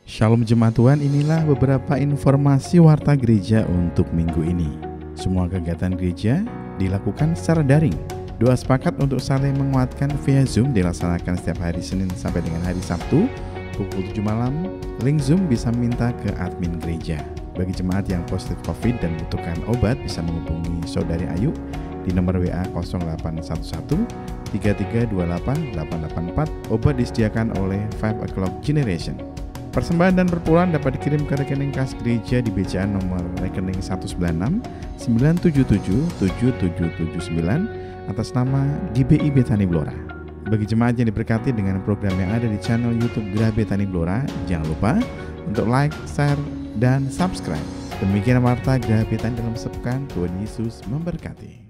Shalom Jemaat Tuhan, inilah beberapa informasi warta gereja untuk minggu ini. Semua kegiatan gereja dilakukan secara daring. Doa sepakat untuk saling menguatkan via Zoom dilaksanakan setiap hari Senin sampai dengan hari Sabtu pukul 7 malam. Link Zoom bisa minta ke admin gereja. Bagi jemaat yang positif COVID dan membutuhkan obat bisa menghubungi Saudari Ayu di nomor WA 0811 3328 884. Obat disediakan oleh 5 O'Clock Generation. Persembahan dan perpuluhan dapat dikirim ke rekening kas gereja di BCA nomor rekening 196 977 7779 atas nama GBI Bethany Blora. Bagi jemaat yang diberkati dengan program yang ada di channel YouTube Gereja Bethany Blora, jangan lupa untuk like, share, dan subscribe. Demikian warta Gereja Bethany dalam sepekan. Tuhan Yesus memberkati.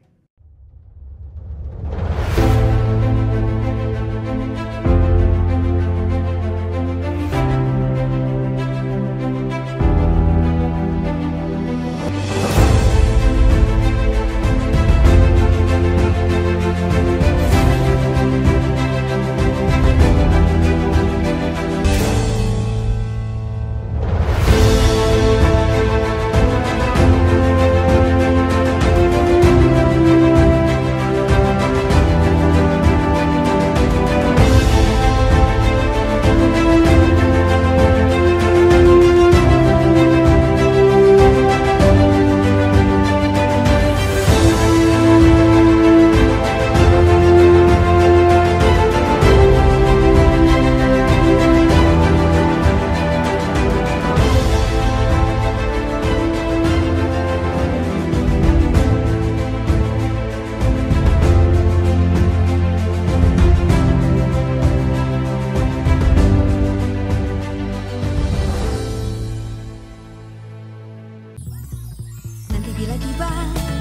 Bila tiba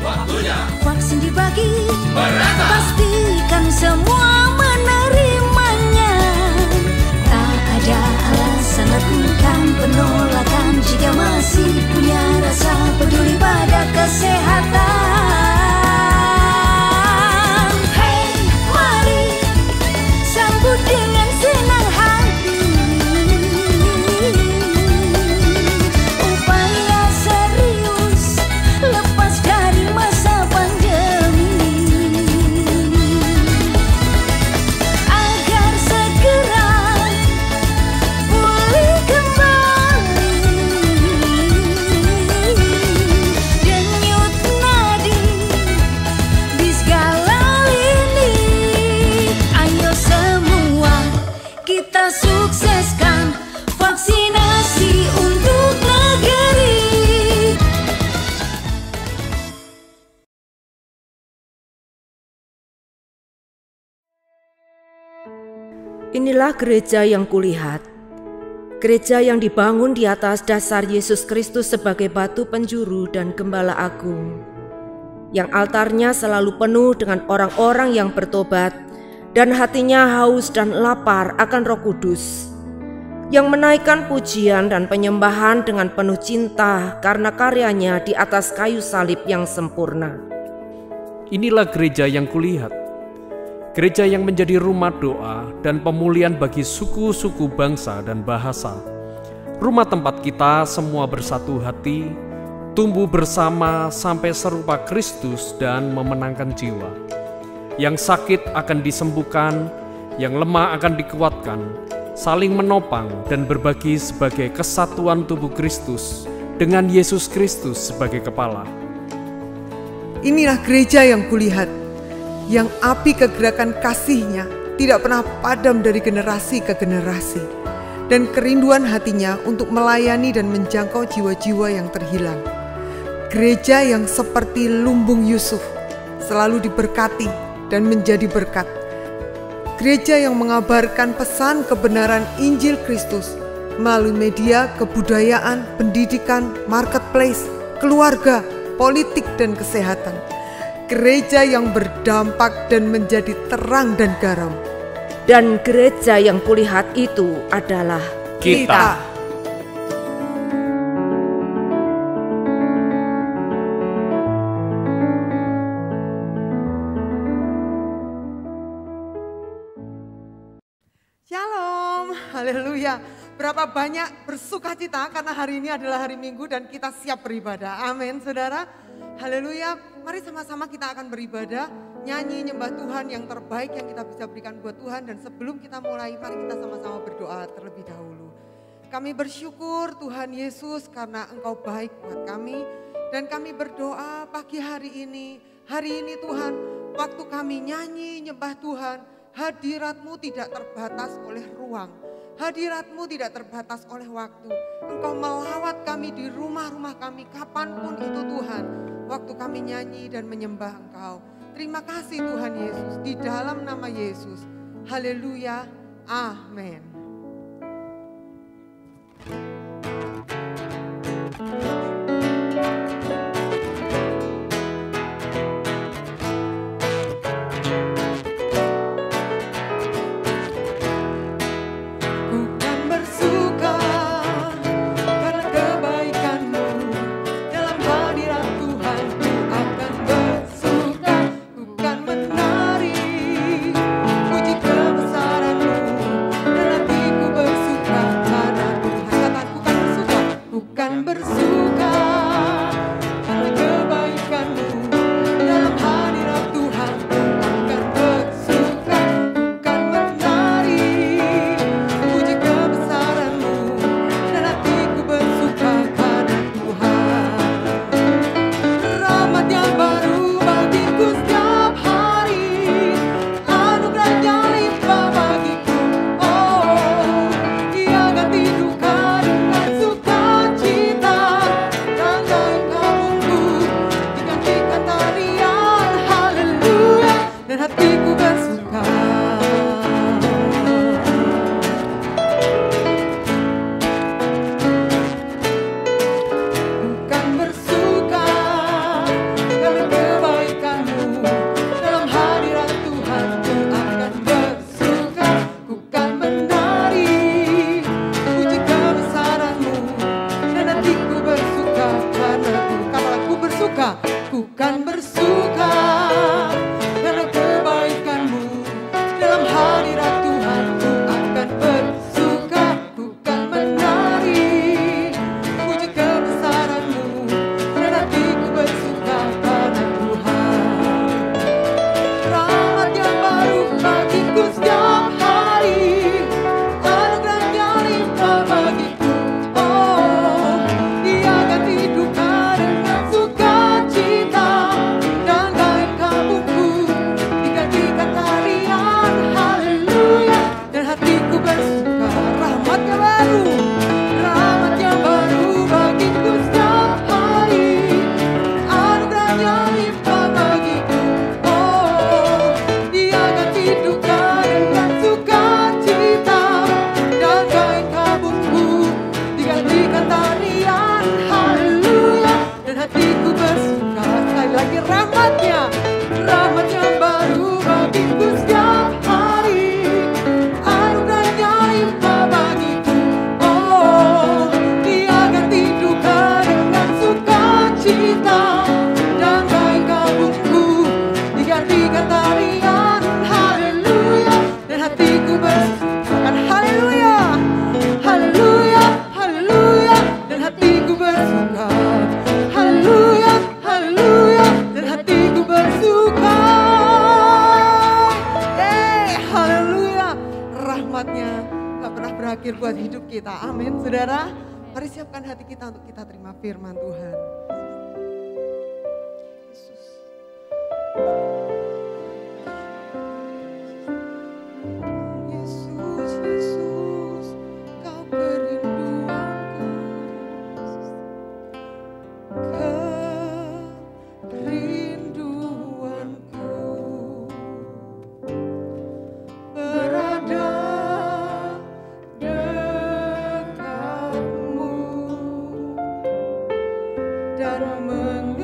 waktunya vaksin dibagi, merata pastikan semua menerimanya. Tak ada alasan lakukan penolakan jika masih punya rasa peduli pada kesehatan. Hey, mari sambut dengan senang hati upaya serius lepas dari masa pandemi, agar segera pulih kembali, denyut nadi di segala lini. Ayo semua kita sukseskan vaksinasi untuk negeri. Inilah gereja yang kulihat, gereja yang dibangun di atas dasar Yesus Kristus sebagai batu penjuru dan gembala agung, yang altarnya selalu penuh dengan orang-orang yang bertobat dan hatinya haus dan lapar akan Roh Kudus, yang menaikkan pujian dan penyembahan dengan penuh cinta karena karyanya di atas kayu salib yang sempurna. Inilah gereja yang kulihat, gereja yang menjadi rumah doa dan pemulihan bagi suku-suku bangsa dan bahasa. Rumah tempat kita semua bersatu hati, tumbuh bersama sampai serupa Kristus dan memenangkan jiwa. Yang sakit akan disembuhkan, yang lemah akan dikuatkan, saling menopang dan berbagi sebagai kesatuan tubuh Kristus dengan Yesus Kristus sebagai kepala. Inilah gereja yang kulihat, yang api kegerakan kasih-Nya tidak pernah padam dari generasi ke generasi, dan kerinduan hatinya untuk melayani dan menjangkau jiwa-jiwa yang terhilang. Gereja yang seperti lumbung Yusuf, selalu diberkati dan menjadi berkat. Gereja yang mengabarkan pesan kebenaran Injil Kristus melalui media, kebudayaan, pendidikan, marketplace, keluarga, politik, dan kesehatan. Gereja yang berdampak dan menjadi terang dan garam. Dan gereja yang kulihat itu adalah Kita. Shalom, haleluya. Berapa banyak bersukacita karena hari ini adalah hari Minggu dan kita siap beribadah. Amin, saudara. Haleluya. Mari sama-sama kita akan beribadah, nyanyi, nyembah Tuhan yang terbaik yang kita bisa berikan buat Tuhan. Dan sebelum kita mulai, mari kita sama-sama berdoa terlebih dahulu. Kami bersyukur Tuhan Yesus karena Engkau baik buat kami. Dan kami berdoa pagi hari ini Tuhan, waktu kami nyanyi, nyembah Tuhan, hadirat-Mu tidak terbatas oleh ruang. Hadirat-Mu tidak terbatas oleh waktu. Engkau melawat kami di rumah-rumah kami kapanpun itu Tuhan. Waktu kami nyanyi dan menyembah Engkau. Terima kasih Tuhan Yesus, di dalam nama Yesus. Haleluya, amin. Firman Tuhan. Yesus, Yesus, Kau kerinduanku, kerinduanku berada dekatmu. Dan mengejar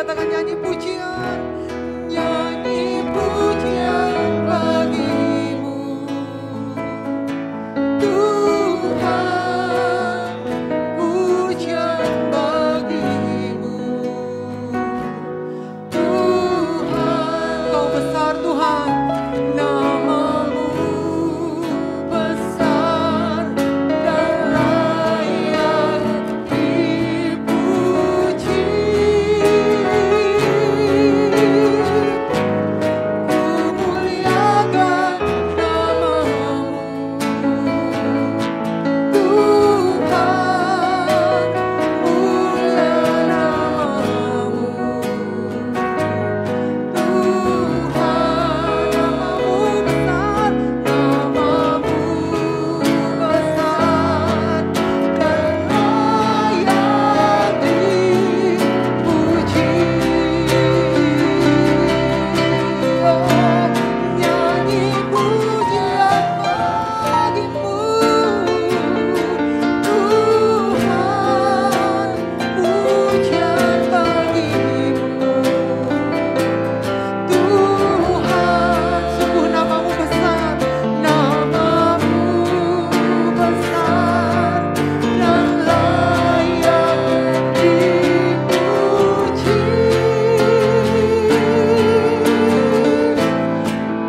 katakan nyanyi pujian, nyanyi pujian bagimu Tuhan, pujian bagimu Tuhan. Kau besar Tuhan, namamu besar dan layak dipuji. Ku muliakan namamu Tuhan, mulia namamu Tuhan, namamu besar, namamu besar dan layak dipuji. Oh, nyanyi pujian bagimu Tuhan, pujian bagimu Tuhan. Sungguh namamu besar, namamu besar dan layak dipuji.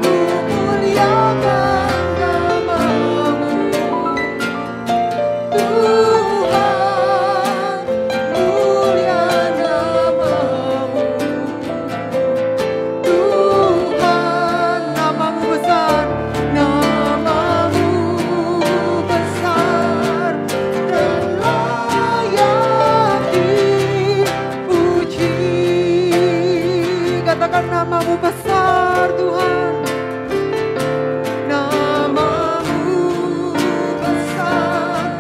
Ku muliakan namamu Tuhan, mulia namamu Tuhan, namamu besar, namamu besar dan layak dipuji. Katakan namamu besar Tuhan, namamu besar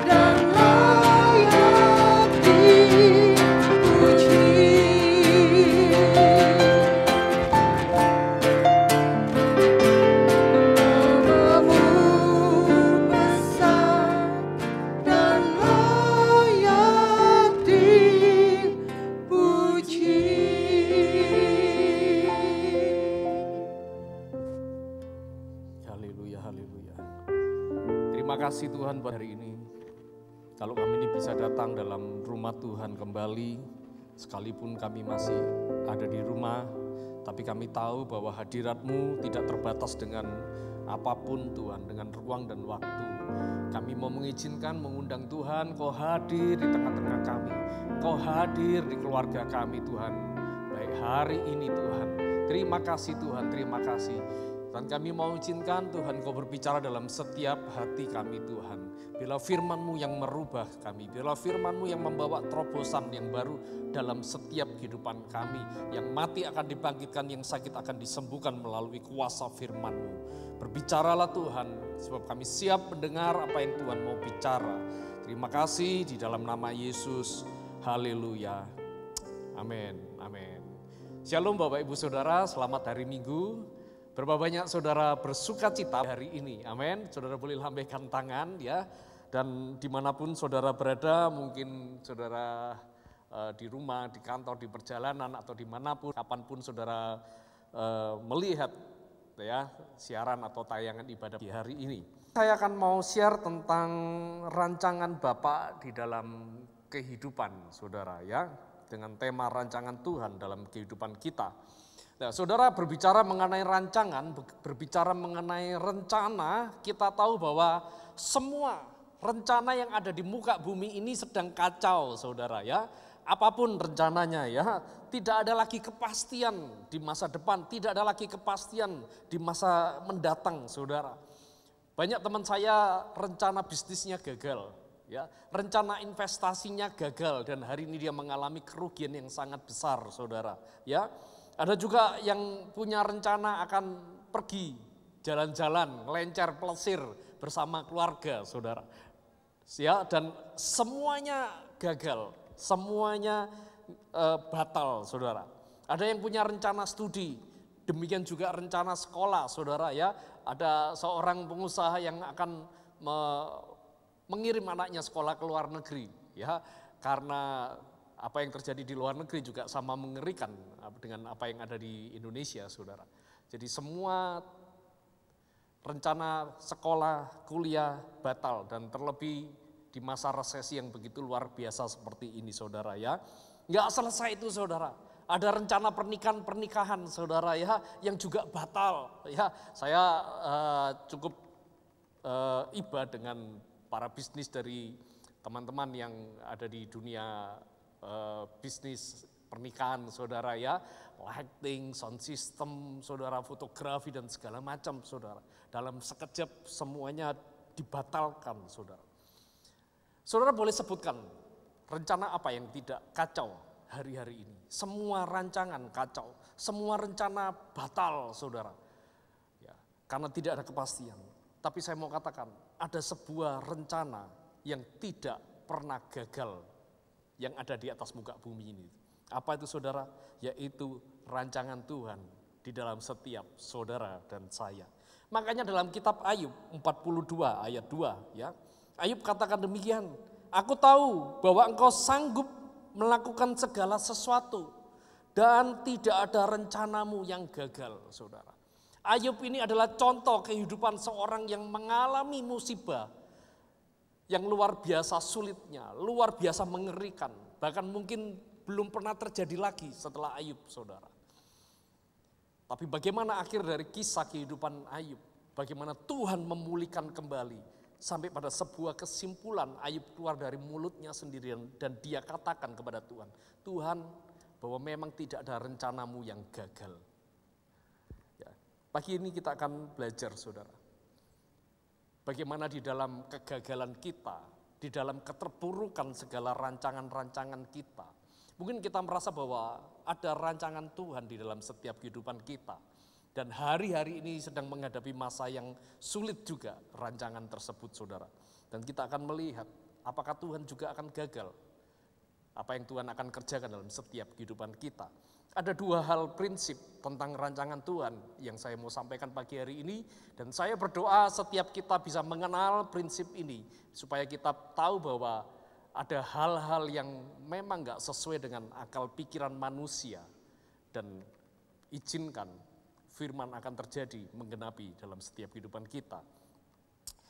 dan layak dipuji. Namamu besar dan layak dipuji. Haleluya, haleluya. Terima kasih Tuhan buat hari ini. Kalau kami ini bisa datang dalam rumah Tuhan kembali, sekalipun kami masih ada di rumah, tapi kami tahu bahwa hadirat-Mu tidak terbatas dengan apapun Tuhan, dengan ruang dan waktu. Kami mau mengizinkan, mengundang Tuhan, Kau hadir di tengah-tengah kami. Kau hadir di keluarga kami Tuhan. Baik hari ini Tuhan. Terima kasih Tuhan, terima kasih. Dan kami mau izinkan Tuhan Kau berbicara dalam setiap hati kami Tuhan. Biarlah firman-Mu yang merubah kami. Biarlah firman-Mu yang membawa terobosan yang baru dalam setiap kehidupan kami. Yang mati akan dibangkitkan, yang sakit akan disembuhkan melalui kuasa firman-Mu. Berbicaralah Tuhan, sebab kami siap mendengar apa yang Tuhan mau bicara. Terima kasih di dalam nama Yesus. Haleluya. Amin, amin. Shalom Bapak Ibu Saudara, selamat hari Minggu. Berapa banyak saudara bersuka cita hari ini, amin. Saudara boleh lambaikan tangan ya. Dan dimanapun saudara berada, mungkin saudara di rumah, di kantor, di perjalanan atau dimanapun, kapanpun saudara melihat ya siaran atau tayangan ibadah di hari ini. Saya akan mau share tentang rancangan Bapa di dalam kehidupan saudara ya. Dengan tema rancangan Tuhan dalam kehidupan kita. Nah, saudara berbicara mengenai rancangan, berbicara mengenai rencana, kita tahu bahwa semua rencana yang ada di muka bumi ini sedang kacau, saudara ya. Apapun rencananya ya, tidak ada lagi kepastian di masa depan, tidak ada lagi kepastian di masa mendatang, saudara. Banyak teman saya rencana bisnisnya gagal, ya, rencana investasinya gagal dan hari ini dia mengalami kerugian yang sangat besar, saudara. Ya. Ada juga yang punya rencana akan pergi jalan-jalan, ngelencer, pelesir bersama keluarga, saudara. Ya, dan semuanya gagal, semuanya batal, saudara. Ada yang punya rencana studi, demikian juga rencana sekolah, saudara. Ya, ada seorang pengusaha yang akan mengirim anaknya sekolah ke luar negeri, ya, karena apa yang terjadi di luar negeri juga sama mengerikan dengan apa yang ada di Indonesia, saudara. Jadi semua rencana sekolah, kuliah batal, dan terlebih di masa resesi yang begitu luar biasa seperti ini, saudara ya. Nggak selesai itu, saudara. Ada rencana pernikahan, saudara ya, yang juga batal. Ya, saya cukup iba dengan para bisnis dari teman-teman yang ada di dunia bisnis pernikahan, saudara ya, lighting, sound system, saudara, fotografi dan segala macam, saudara. Dalam sekejap semuanya dibatalkan, saudara. Saudara boleh sebutkan rencana apa yang tidak kacau hari-hari ini? Semua rancangan kacau, semua rencana batal, saudara. Ya, karena tidak ada kepastian. Tapi saya mau katakan, ada sebuah rencana yang tidak pernah gagal yang ada di atas muka bumi ini. Apa itu, saudara? Yaitu rancangan Tuhan di dalam setiap saudara dan saya. Makanya dalam kitab Ayub 42 ayat 2 ya, Ayub katakan demikian, aku tahu bahwa engkau sanggup melakukan segala sesuatu dan tidak ada rencanamu yang gagal, saudara. Ayub ini adalah contoh kehidupan seorang yang mengalami musibah yang luar biasa sulitnya, luar biasa mengerikan, bahkan mungkin belum pernah terjadi lagi setelah Ayub, saudara. Tapi bagaimana akhir dari kisah kehidupan Ayub? Bagaimana Tuhan memulihkan kembali sampai pada sebuah kesimpulan Ayub keluar dari mulutnya sendirian dan dia katakan kepada Tuhan, Tuhan, bahwa memang tidak ada rencanamu yang gagal. Ya, pagi ini kita akan belajar, saudara. Bagaimana di dalam kegagalan kita, di dalam keterpurukan segala rancangan-rancangan kita, mungkin kita merasa bahwa ada rancangan Tuhan di dalam setiap kehidupan kita. Dan hari-hari ini sedang menghadapi masa yang sulit juga rancangan tersebut, saudara. Dan kita akan melihat apakah Tuhan juga akan gagal. Apa yang Tuhan akan kerjakan dalam setiap kehidupan kita. Ada dua hal prinsip tentang rancangan Tuhan yang saya mau sampaikan pagi hari ini. Dan saya berdoa setiap kita bisa mengenal prinsip ini. Supaya kita tahu bahwa ada hal-hal yang memang gak sesuai dengan akal pikiran manusia. Dan izinkan firman akan terjadi menggenapi dalam setiap kehidupan kita.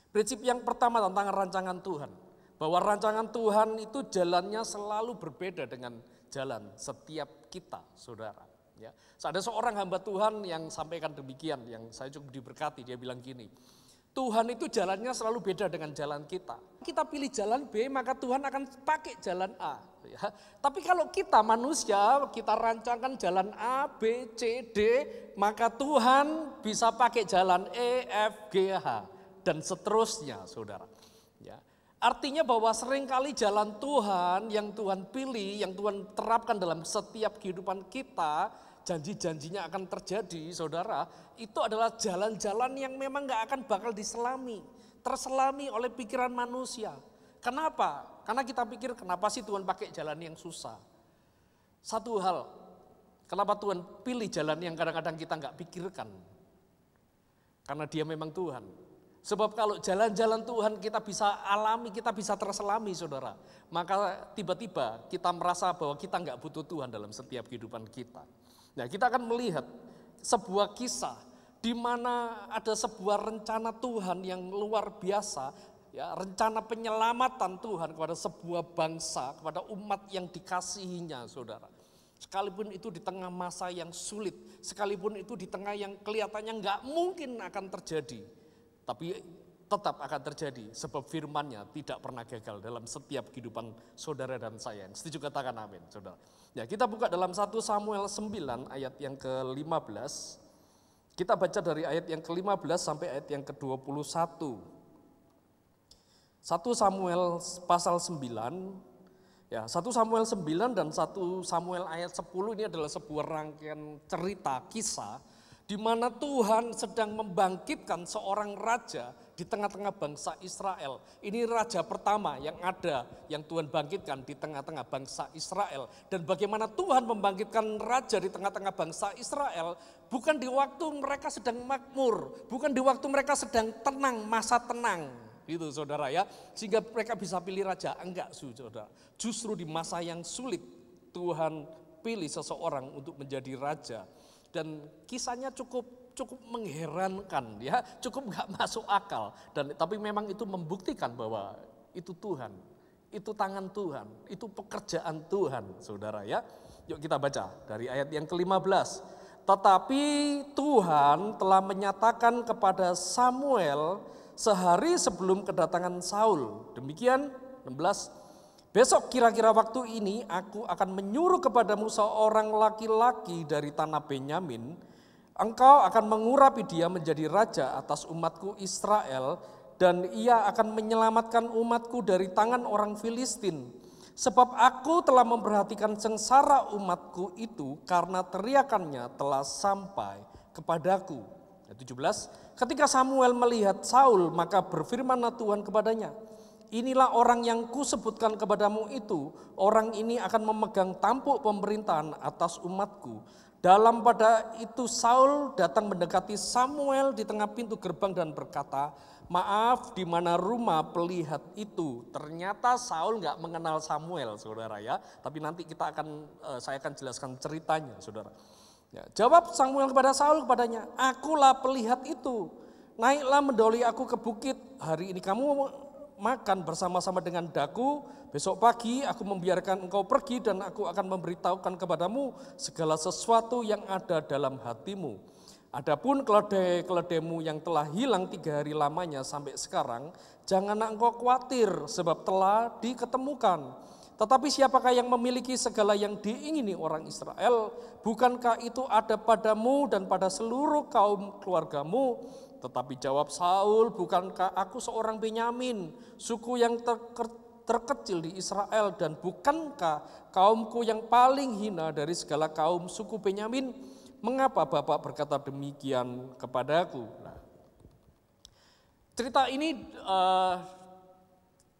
Prinsip yang pertama tentang rancangan Tuhan. Bahwa rancangan Tuhan itu jalannya selalu berbeda dengan jalan setiap kita, saudara. Ya. Ada seorang hamba Tuhan yang sampaikan demikian, yang saya cukup diberkati, dia bilang gini, Tuhan itu jalannya selalu beda dengan jalan kita. Kita pilih jalan B, maka Tuhan akan pakai jalan A. Ya. Tapi kalau kita manusia, kita rancangkan jalan A, B, C, D, maka Tuhan bisa pakai jalan E, F, G, H, dan seterusnya, saudara. Ya. Artinya bahwa seringkali jalan Tuhan yang Tuhan pilih, yang Tuhan terapkan dalam setiap kehidupan kita, janji-janjinya akan terjadi, saudara, itu adalah jalan-jalan yang memang gak akan bakal terselami oleh pikiran manusia. Kenapa? Karena kita pikir kenapa sih Tuhan pakai jalan yang susah. Satu hal, kenapa Tuhan pilih jalan yang kadang-kadang kita gak pikirkan. Karena dia memang Tuhan. Sebab kalau jalan-jalan Tuhan kita bisa alami, kita bisa terselami, saudara. Maka tiba-tiba kita merasa bahwa kita gak butuh Tuhan dalam setiap kehidupan kita. Nah, kita akan melihat sebuah kisah di mana ada sebuah rencana Tuhan yang luar biasa, ya, rencana penyelamatan Tuhan kepada sebuah bangsa, kepada umat yang dikasihinya, saudara. Sekalipun itu di tengah masa yang sulit, sekalipun itu di tengah yang kelihatannya nggak mungkin akan terjadi, tapi tetap akan terjadi sebab firman-Nya tidak pernah gagal dalam setiap kehidupan saudara dan saya. Setuju katakan amin, saudara. Ya, kita buka dalam 1 Samuel 9 ayat yang ke-15. Kita baca dari ayat yang ke-15 sampai ayat yang ke-21. 1 Samuel pasal 9. Ya, 1 Samuel 9 dan 1 Samuel ayat 10 ini adalah sebuah rangkaian cerita kisah di mana Tuhan sedang membangkitkan seorang raja di tengah-tengah bangsa Israel. Ini raja pertama yang ada, yang Tuhan bangkitkan di tengah-tengah bangsa Israel. Dan bagaimana Tuhan membangkitkan raja di tengah-tengah bangsa Israel, bukan di waktu mereka sedang makmur, bukan di waktu mereka sedang tenang, masa tenang. gitu saudara ya. Sehingga mereka bisa pilih raja. Enggak saudara, justru di masa yang sulit Tuhan pilih seseorang untuk menjadi raja. Dan kisahnya cukup mengherankan ya, cukup nggak masuk akal. Tapi memang itu membuktikan bahwa itu Tuhan, itu tangan Tuhan, itu pekerjaan Tuhan saudara ya. Yuk kita baca dari ayat yang ke-15. Tetapi Tuhan telah menyatakan kepada Samuel sehari sebelum kedatangan Saul. Demikian 16. Besok kira-kira waktu ini aku akan menyuruh kepadamu seorang laki-laki dari tanah Benyamin. Engkau akan mengurapi dia menjadi raja atas umatku Israel, dan ia akan menyelamatkan umatku dari tangan orang Filistin. Sebab aku telah memperhatikan sengsara umatku itu karena teriakannya telah sampai kepadaku. 17. Ketika Samuel melihat Saul, maka berfirmanlah Tuhan kepadanya, inilah orang yang kusebutkan kepadamu itu, orang ini akan memegang tampuk pemerintahan atas umatku. Dalam pada itu Saul datang mendekati Samuel di tengah pintu gerbang dan berkata, maaf, di mana rumah pelihat itu? Ternyata Saul nggak mengenal Samuel, saudara ya. Tapi nanti saya akan jelaskan ceritanya, saudara. Ya, jawab Samuel kepada Saul kepadanya, akulah pelihat itu. Naiklah mendahului aku ke bukit. Hari ini kamu makan bersama-sama dengan daku. Besok pagi aku membiarkan engkau pergi dan aku akan memberitahukan kepadamu segala sesuatu yang ada dalam hatimu. Adapun keledai-keledaimu yang telah hilang 3 hari lamanya sampai sekarang, janganlah engkau khawatir sebab telah diketemukan. Tetapi siapakah yang memiliki segala yang diingini orang Israel? Bukankah itu ada padamu dan pada seluruh kaum keluargamu? Tetapi jawab Saul, bukankah aku seorang Benyamin, suku yang terkecil di Israel, dan bukankah kaumku yang paling hina dari segala kaum suku Benyamin? Mengapa Bapak berkata demikian kepadaku? Nah, cerita ini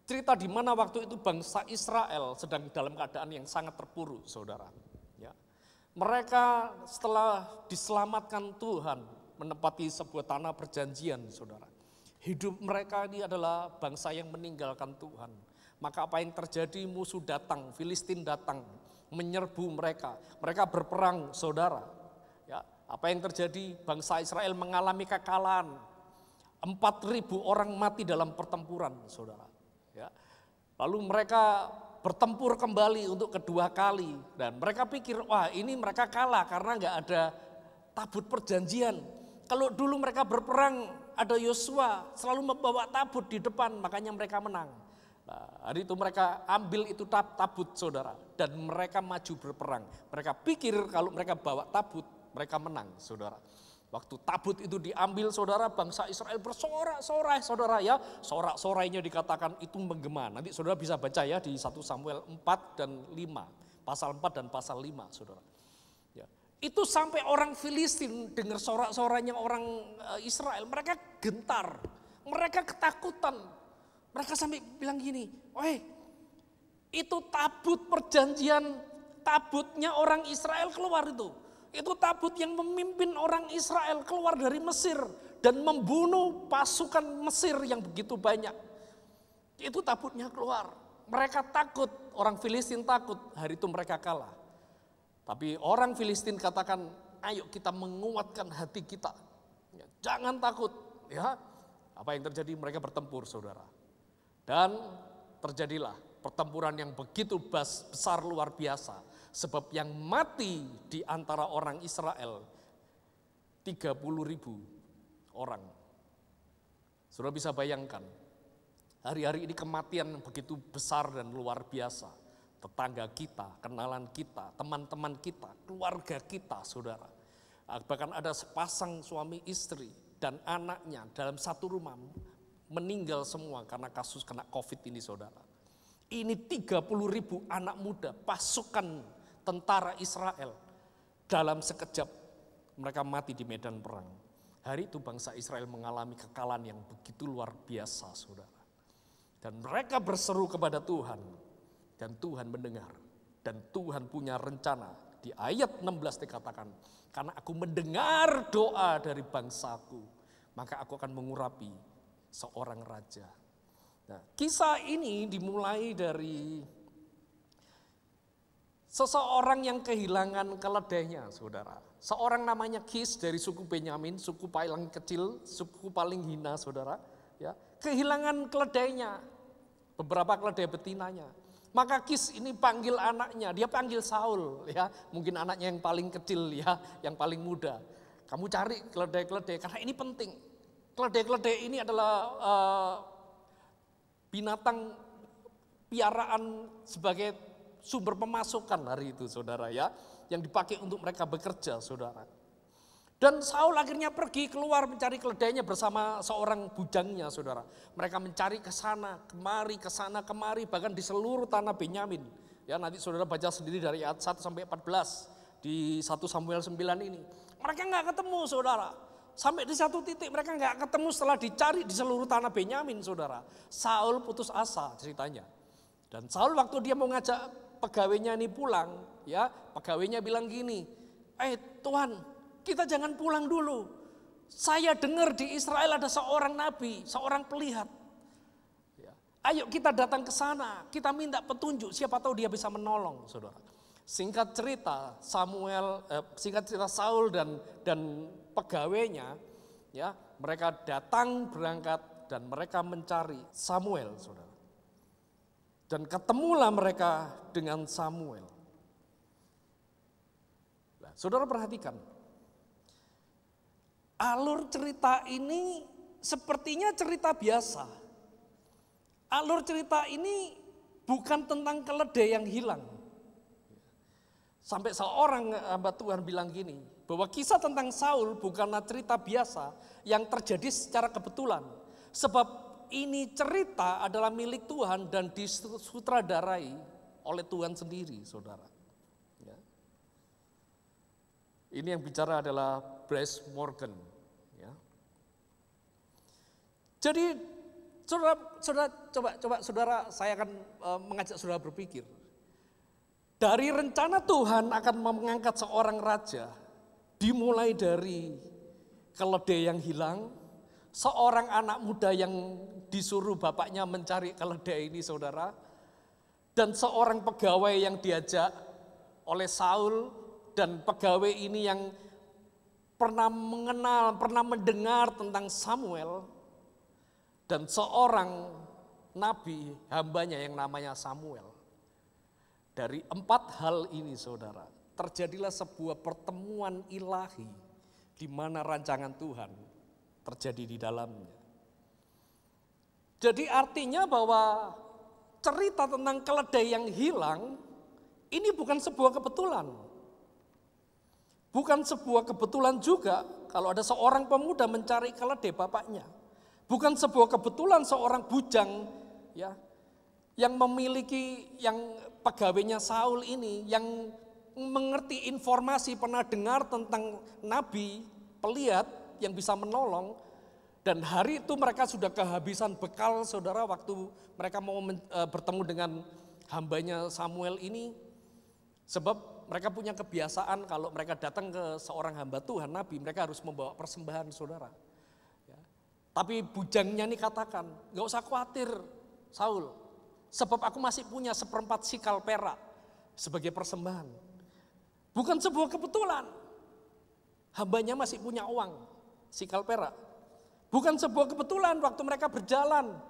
cerita di mana waktu itu bangsa Israel sedang dalam keadaan yang sangat terpuruk, saudara. Ya. Mereka setelah diselamatkan Tuhan menempati sebuah tanah perjanjian, saudara. Hidup mereka ini adalah bangsa yang meninggalkan Tuhan. Maka apa yang terjadi? Musuh datang, Filistin datang, menyerbu mereka. Mereka berperang, saudara. Ya, apa yang terjadi? Bangsa Israel mengalami kekalahan. 4.000 orang mati dalam pertempuran, saudara. Ya. Lalu mereka bertempur kembali untuk kedua kali. Dan mereka pikir, wah ini mereka kalah karena nggak ada tabut perjanjian. Kalau dulu mereka berperang, ada Yosua selalu membawa tabut di depan, makanya mereka menang. Nah, hari itu mereka ambil itu tabut, saudara. Dan mereka maju berperang. Mereka pikir kalau mereka bawa tabut, mereka menang, saudara. Waktu tabut itu diambil, saudara, bangsa Israel bersorak-sorai, saudara ya. Sorak-sorainya dikatakan itu menggema. Nanti saudara bisa baca ya di 1 Samuel 4 dan 5. Pasal 4 dan pasal 5, saudara. Ya. Itu sampai orang Filistin dengar sorak-sorainya orang Israel. Mereka gentar, mereka ketakutan. Mereka sampai bilang gini, weh itu tabut perjanjian, tabutnya orang Israel keluar itu. Itu tabut yang memimpin orang Israel keluar dari Mesir dan membunuh pasukan Mesir yang begitu banyak. Itu tabutnya keluar. Mereka takut, orang Filistin takut, hari itu mereka kalah. Tapi orang Filistin katakan, ayo kita menguatkan hati kita. Jangan takut. Ya, apa yang terjadi? Mereka bertempur, saudara. Dan terjadilah pertempuran yang begitu besar luar biasa. Sebab yang mati di antara orang Israel 30.000 orang. Saudara bisa bayangkan, hari-hari ini kematian begitu besar dan luar biasa. Tetangga kita, kenalan kita, teman-teman kita, keluarga kita, saudara. Bahkan ada sepasang suami istri dan anaknya dalam satu rumah meninggal semua karena kasus kena COVID ini, saudara. Ini 30.000 anak muda, pasukan tentara Israel. Dalam sekejap mereka mati di medan perang. Hari itu bangsa Israel mengalami kekalahan yang begitu luar biasa, saudara. Dan mereka berseru kepada Tuhan. Dan Tuhan mendengar. Dan Tuhan punya rencana. Di ayat 16 dikatakan, karena aku mendengar doa dari bangsaku, maka aku akan mengurapi seorang raja Nah, kisah ini dimulai dari seseorang yang kehilangan keledainya, saudara. Seorang namanya Kis dari suku Benyamin, suku paling kecil, suku paling hina, saudara. Ya, kehilangan keledainya, beberapa keledai betinanya. Maka Kis ini panggil anaknya, dia panggil Saul, ya, mungkin anaknya yang paling kecil, ya, yang paling muda. Kamu cari keledai-keledai karena ini penting. Keledai-keledai ini adalah binatang piaraan sebagai sumber pemasukan hari itu, saudara, ya, yang dipakai untuk mereka bekerja, saudara. Dan Saul akhirnya pergi keluar mencari keledainya bersama seorang bujangnya, saudara. Mereka mencari ke sana kemari, bahkan di seluruh tanah Benyamin. Ya, nanti saudara baca sendiri dari ayat 1 sampai 14 di 1 Samuel 9 ini. Mereka nggak ketemu, saudara. Sampai di satu titik mereka nggak ketemu setelah dicari di seluruh tanah Benyamin, saudara. Saul putus asa ceritanya. Dan Saul waktu dia mau ngajak pegawainya ini pulang, ya, pegawainya bilang gini, Tuhan, kita jangan pulang dulu. Saya dengar di Israel ada seorang nabi, seorang pelihat. Ya, ayo kita datang ke sana, kita minta petunjuk, siapa tahu dia bisa menolong, saudara. Singkat cerita Saul dan pegawainya, ya, mereka datang berangkat dan mereka mencari Samuel, saudara. Dan ketemulah mereka dengan Samuel. Nah, saudara perhatikan, alur cerita ini sepertinya cerita biasa. Alur cerita ini bukan tentang keledai yang hilang. Sampai seorang hamba Tuhan bilang gini, bahwa kisah tentang Saul bukanlah cerita biasa yang terjadi secara kebetulan. Sebab ini cerita adalah milik Tuhan dan disutradarai oleh Tuhan sendiri, saudara. Ya. Ini yang bicara adalah Bryce Morgan. Ya. Jadi, saudara, saya akan mengajak saudara berpikir. Dari rencana Tuhan akan mengangkat seorang raja, dimulai dari keledai yang hilang, seorang anak muda yang disuruh bapaknya mencari keledai ini, saudara, dan seorang pegawai yang diajak oleh Saul, dan pegawai ini yang pernah mendengar tentang Samuel, dan seorang nabi hambanya yang namanya Samuel. Dari 4 hal ini, saudara, terjadilah sebuah pertemuan ilahi di mana rancangan Tuhan terjadi di dalamnya. Jadi artinya bahwa cerita tentang keledai yang hilang ini bukan sebuah kebetulan. Bukan sebuah kebetulan juga kalau ada seorang pemuda mencari keledai bapaknya. Bukan sebuah kebetulan seorang bujang, ya, yang memiliki, yang pegawainya Saul ini, yang mengerti informasi, pernah dengar tentang nabi, pelihat yang bisa menolong. Dan hari itu mereka sudah kehabisan bekal, saudara, waktu mereka mau bertemu dengan hambanya Samuel ini. Sebab mereka punya kebiasaan kalau mereka datang ke seorang hamba Tuhan, nabi, mereka harus membawa persembahan, saudara. Ya. Tapi bujangnya ini katakan, gak usah khawatir Saul, sebab aku masih punya 1/4 sikal perak sebagai persembahan. Bukan sebuah kebetulan, hambanya masih punya uang, sikal perak. Bukan sebuah kebetulan waktu mereka berjalan,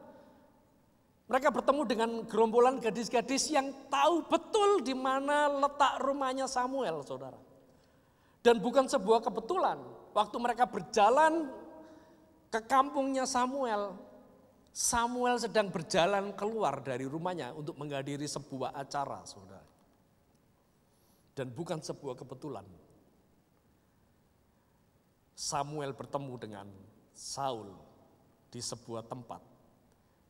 mereka bertemu dengan gerombolan gadis-gadis yang tahu betul di mana letak rumahnya Samuel, saudara. Dan bukan sebuah kebetulan waktu mereka berjalan ke kampungnya Samuel, Samuel sedang berjalan keluar dari rumahnya untuk menghadiri sebuah acara, saudara. Dan bukan sebuah kebetulan Samuel bertemu dengan Saul di sebuah tempat,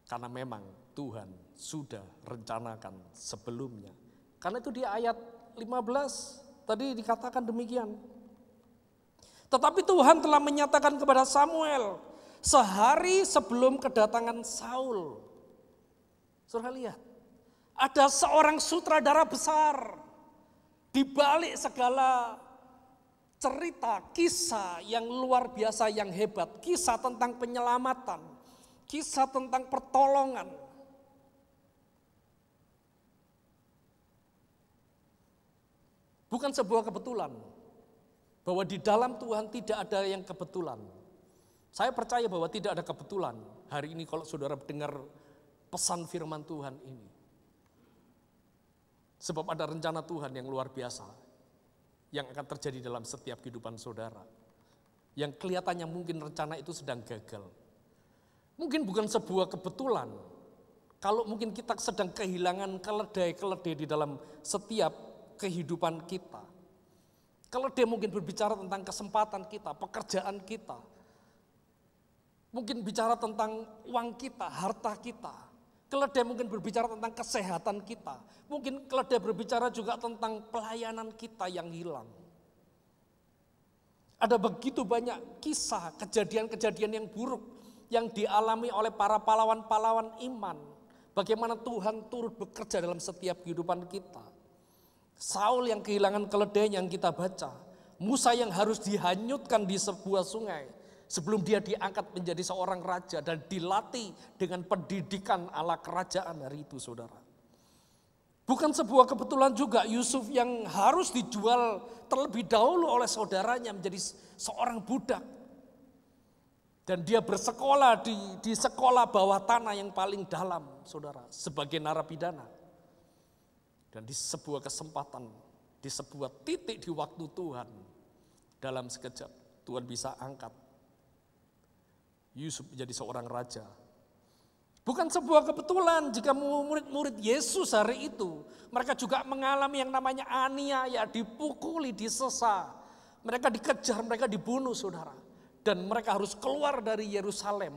karena memang Tuhan sudah rencanakan sebelumnya. Karena itu di ayat 15 tadi dikatakan demikian. Tetapi Tuhan telah menyatakan kepada Samuel sehari sebelum kedatangan Saul. Saudara lihat, ada seorang sutradara besar di balik segala cerita, kisah yang luar biasa, yang hebat, kisah tentang penyelamatan, Kisah tentang pertolongan. Bukan sebuah kebetulan bahwa di dalam Tuhan tidak ada yang kebetulan. Saya percaya bahwa tidak ada kebetulan hari ini kalau saudara dengar pesan firman Tuhan ini. Sebab ada rencana Tuhan yang luar biasa yang akan terjadi dalam setiap kehidupan saudara. Yang kelihatannya mungkin rencana itu sedang gagal. Mungkin bukan sebuah kebetulan. Kalau mungkin kita sedang kehilangan keledai-keledai di dalam setiap kehidupan kita. Keledai mungkin berbicara tentang kesempatan kita, pekerjaan kita. Mungkin bicara tentang uang kita, harta kita. Keledai mungkin berbicara tentang kesehatan kita. Mungkin keledai berbicara juga tentang pelayanan kita yang hilang. Ada begitu banyak kisah, kejadian-kejadian yang buruk yang dialami oleh para pahlawan-pahlawan iman. Bagaimana Tuhan turut bekerja dalam setiap kehidupan kita. Saul yang kehilangan keledainya yang kita baca. Musa yang harus dihanyutkan di sebuah sungai sebelum dia diangkat menjadi seorang raja dan dilatih dengan pendidikan ala kerajaan hari itu, saudara. Bukan sebuah kebetulan juga Yusuf yang harus dijual terlebih dahulu oleh saudaranya menjadi seorang budak. Dan dia bersekolah di sekolah bawah tanah yang paling dalam, saudara, sebagai narapidana. Dan di sebuah kesempatan, di sebuah titik di waktu Tuhan, dalam sekejap Tuhan bisa angkat Yusuf menjadi seorang raja. Bukan sebuah kebetulan jika murid-murid Yesus hari itu, mereka juga mengalami yang namanya aniaya, dipukuli, disesa. Mereka dikejar, mereka dibunuh, saudara. Dan mereka harus keluar dari Yerusalem.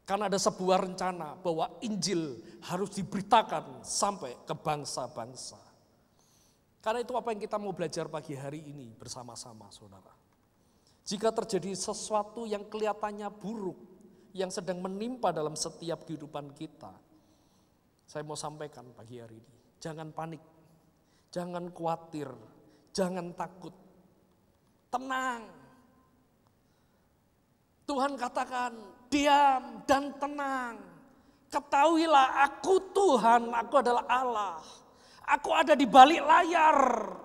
Karena ada sebuah rencana bahwa Injil harus diberitakan sampai ke bangsa-bangsa. Karena itu apa yang kita mau belajar pagi hari ini bersama-sama, saudara. Jika terjadi sesuatu yang kelihatannya buruk, yang sedang menimpa dalam setiap kehidupan kita, saya mau sampaikan pagi hari ini, jangan panik, jangan khawatir, jangan takut, tenang. Tuhan katakan, diam dan tenang. Ketahuilah aku Tuhan, aku adalah Allah. Aku ada di balik layar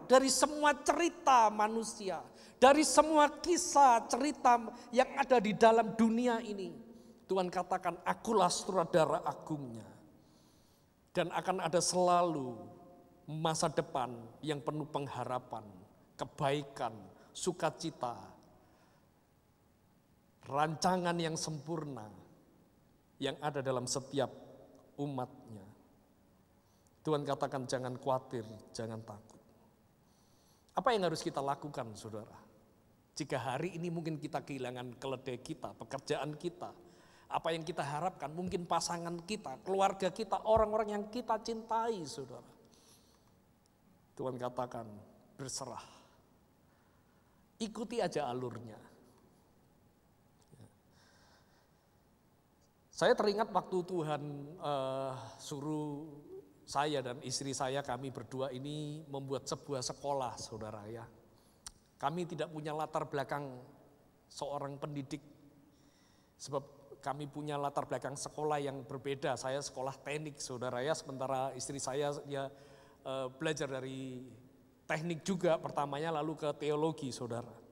dari semua cerita manusia. Dari semua kisah cerita yang ada di dalam dunia ini. Tuhan katakan, akulah sutradara agungnya. Dan akan ada selalu masa depan yang penuh pengharapan, kebaikan, sukacita, rancangan yang sempurna yang ada dalam setiap umatnya. Tuhan katakan jangan khawatir, jangan takut. Apa yang harus kita lakukan, saudara? Jika hari ini mungkin kita kehilangan keledai kita, pekerjaan kita, apa yang kita harapkan, mungkin pasangan kita, keluarga kita, orang-orang yang kita cintai, saudara. Tuhan katakan berserah. Ikuti aja alurnya. Saya teringat waktu Tuhan suruh saya dan istri saya, kami berdua ini membuat sebuah sekolah, saudara ya. Kami tidak punya latar belakang seorang pendidik, sebab kami punya latar belakang sekolah yang berbeda. Saya sekolah teknik, saudara ya, sementara istri saya dia belajar dari teknik juga pertamanya, lalu ke teologi, saudara.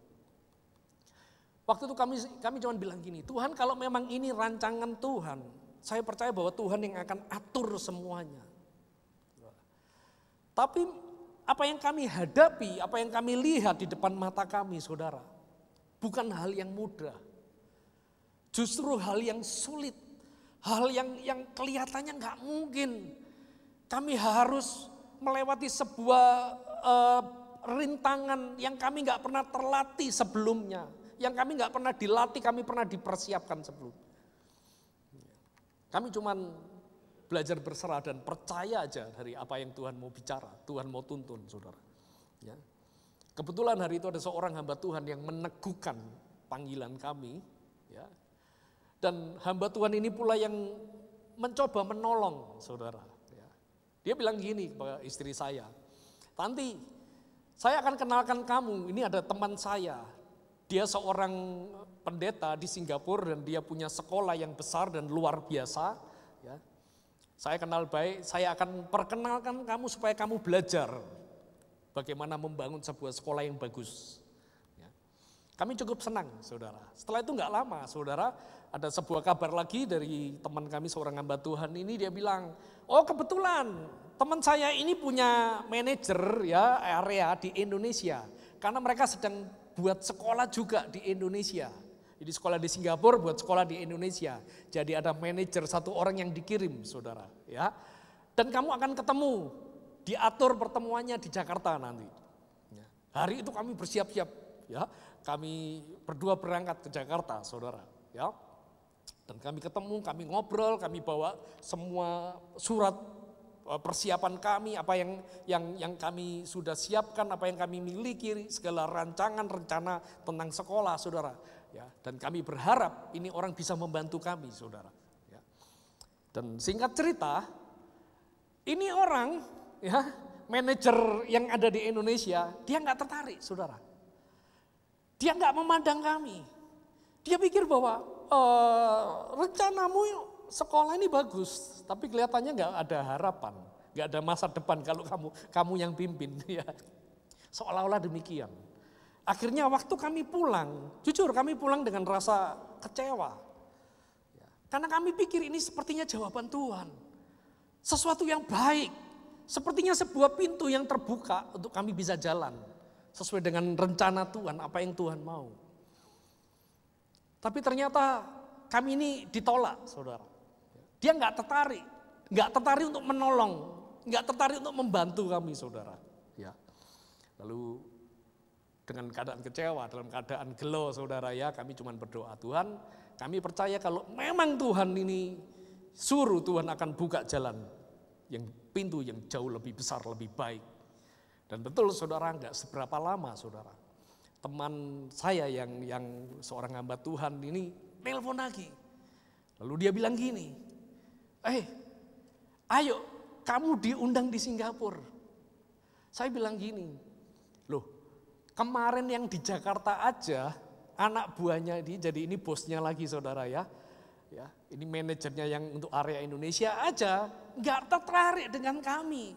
Waktu itu kami cuma bilang gini, Tuhan kalau memang ini rancangan Tuhan, saya percaya bahwa Tuhan yang akan atur semuanya. Tapi apa yang kami hadapi, apa yang kami lihat di depan mata kami, saudara, bukan hal yang mudah. Justru hal yang sulit, hal yang kelihatannya nggak mungkin. Kami harus melewati sebuah rintangan yang kami nggak pernah terlatih sebelumnya. Yang kami nggak pernah dilatih, kami pernah dipersiapkan sebelum. Kami cuman belajar berserah dan percaya aja dari apa yang Tuhan mau bicara, Tuhan mau tuntun, saudara. Ya. Kebetulan hari itu ada seorang hamba Tuhan yang meneguhkan panggilan kami, ya. Dan hamba Tuhan ini pula yang mencoba menolong, saudara. Ya. Dia bilang gini kepada istri saya, Tanti, saya akan kenalkan kamu, ini ada teman saya. Dia seorang pendeta di Singapura dan dia punya sekolah yang besar dan luar biasa. Ya. Saya kenal baik, saya akan perkenalkan kamu supaya kamu belajar bagaimana membangun sebuah sekolah yang bagus. Ya. Kami cukup senang, saudara. Setelah itu nggak lama, saudara, ada sebuah kabar lagi dari teman kami, seorang hamba Tuhan ini, dia bilang, oh kebetulan teman saya ini punya manajer ya area di Indonesia. Karena mereka sedang buat sekolah juga di Indonesia. Jadi sekolah di Singapura buat sekolah di Indonesia. Jadi ada manajer satu orang yang dikirim, saudara. Ya, dan kamu akan ketemu, diatur pertemuannya di Jakarta nanti. Ya. Hari itu kami bersiap-siap, ya, kami berdua berangkat ke Jakarta, saudara. Ya, dan kami ketemu, kami ngobrol, kami bawa semua surat persiapan kami, apa yang kami sudah siapkan, apa yang kami miliki, segala rancangan rencana tentang sekolah, saudara. Ya, dan kami berharap ini orang bisa membantu kami, saudara. Ya. Dan singkat cerita, ini orang, ya, manajer yang ada di Indonesia, dia nggak tertarik, saudara. Dia nggak memandang kami. Dia pikir bahwa rencanamu sekolah ini bagus, tapi kelihatannya nggak ada harapan, nggak ada masa depan kalau kamu yang pimpin. Ya. Seolah-olah demikian. Akhirnya waktu kami pulang, jujur kami pulang dengan rasa kecewa. Ya. Karena kami pikir ini sepertinya jawaban Tuhan. Sesuatu yang baik. Sepertinya sebuah pintu yang terbuka untuk kami bisa jalan. Sesuai dengan rencana Tuhan, apa yang Tuhan mau. Tapi ternyata kami ini ditolak, saudara. Dia nggak tertarik untuk menolong, nggak tertarik untuk membantu kami, saudara. Ya. Lalu dengan keadaan kecewa, dalam keadaan gelo, saudara, ya, kami cuma berdoa, Tuhan, kami percaya kalau memang Tuhan ini suruh, Tuhan akan buka jalan, yang pintu yang jauh lebih besar, lebih baik. Dan betul, saudara, nggak seberapa lama, saudara, teman saya yang seorang hamba Tuhan ini nelpon lagi. Lalu dia bilang gini, ayo kamu diundang di Singapura. Saya bilang gini, loh kemarin yang di Jakarta aja anak buahnya ini, jadi ini bosnya lagi, saudara, ya, ini manajernya yang untuk area Indonesia aja nggak tertarik dengan kami.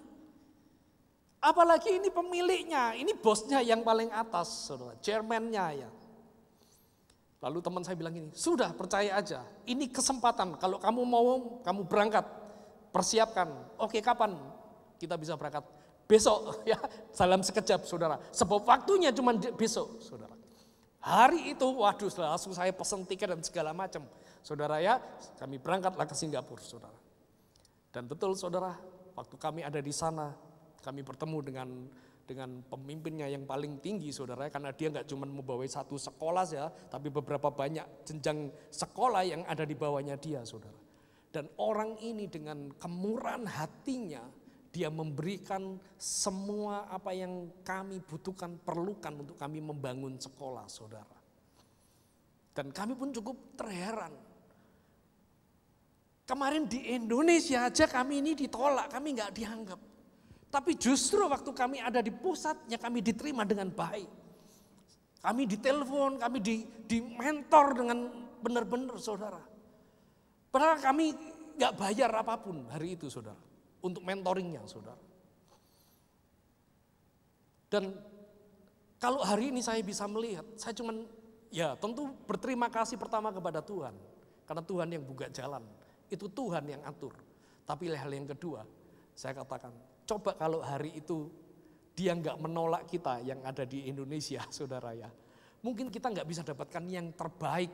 Apalagi ini pemiliknya, ini bosnya yang paling atas, saudara, chairman-nya ya. Lalu teman saya bilang gini, sudah percaya aja, ini kesempatan, kalau kamu mau, kamu berangkat, persiapkan. Oke, kapan kita bisa berangkat? Besok, ya, dalam sekejap, saudara. Sebab waktunya cuma besok, saudara. Hari itu, waduh, langsung saya pesan tiket dan segala macam, saudara, ya. Kami berangkatlah ke Singapura, saudara. Dan betul, saudara, waktu kami ada di sana, kami bertemu dengan pemimpinnya yang paling tinggi, saudara, karena dia nggak cuma membawai satu sekolah ya, tapi beberapa banyak jenjang sekolah yang ada di bawahnya dia, saudara. Dan orang ini dengan kemurahan hatinya, dia memberikan semua apa yang kami butuhkan, perlukan untuk kami membangun sekolah, saudara. Dan kami pun cukup terheran. Kemarin di Indonesia aja kami ini ditolak, kami nggak dianggap. Tapi justru waktu kami ada di pusatnya, kami diterima dengan baik. Kami ditelepon, kami di mentor dengan benar-benar, saudara. Padahal kami gak bayar apapun hari itu, saudara, untuk mentoringnya, saudara. Dan kalau hari ini saya bisa melihat, saya cuman ya tentu berterima kasih pertama kepada Tuhan. Karena Tuhan yang buka jalan, itu Tuhan yang atur. Tapi hal yang kedua, saya katakan, coba kalau hari itu dia nggak menolak kita yang ada di Indonesia, saudara, ya. Mungkin kita nggak bisa dapatkan yang terbaik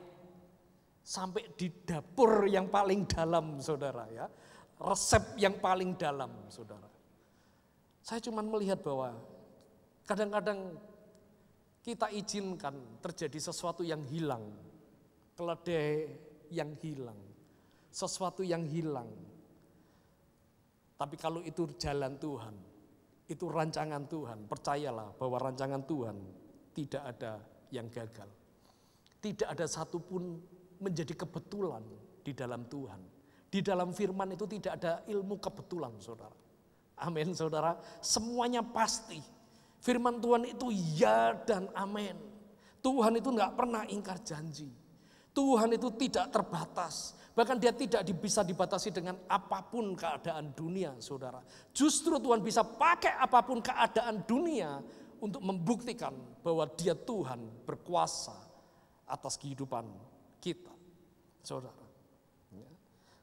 sampai di dapur yang paling dalam, saudara, ya. Resep yang paling dalam, saudara. Saya cuma melihat bahwa kadang-kadang kita izinkan terjadi sesuatu yang hilang, keledai yang hilang, sesuatu yang hilang. Tapi kalau itu jalan Tuhan, itu rancangan Tuhan, percayalah bahwa rancangan Tuhan tidak ada yang gagal. Tidak ada satupun menjadi kebetulan di dalam Tuhan. Di dalam firman itu tidak ada ilmu kebetulan, saudara. Amin, saudara. Semuanya pasti. Firman Tuhan itu ya dan amin. Tuhan itu nggak pernah ingkar janji. Tuhan itu tidak terbatas. Bahkan dia tidak bisa dibatasi dengan apapun keadaan dunia, saudara. Justru Tuhan bisa pakai apapun keadaan dunia untuk membuktikan bahwa dia Tuhan berkuasa atas kehidupan kita, saudara.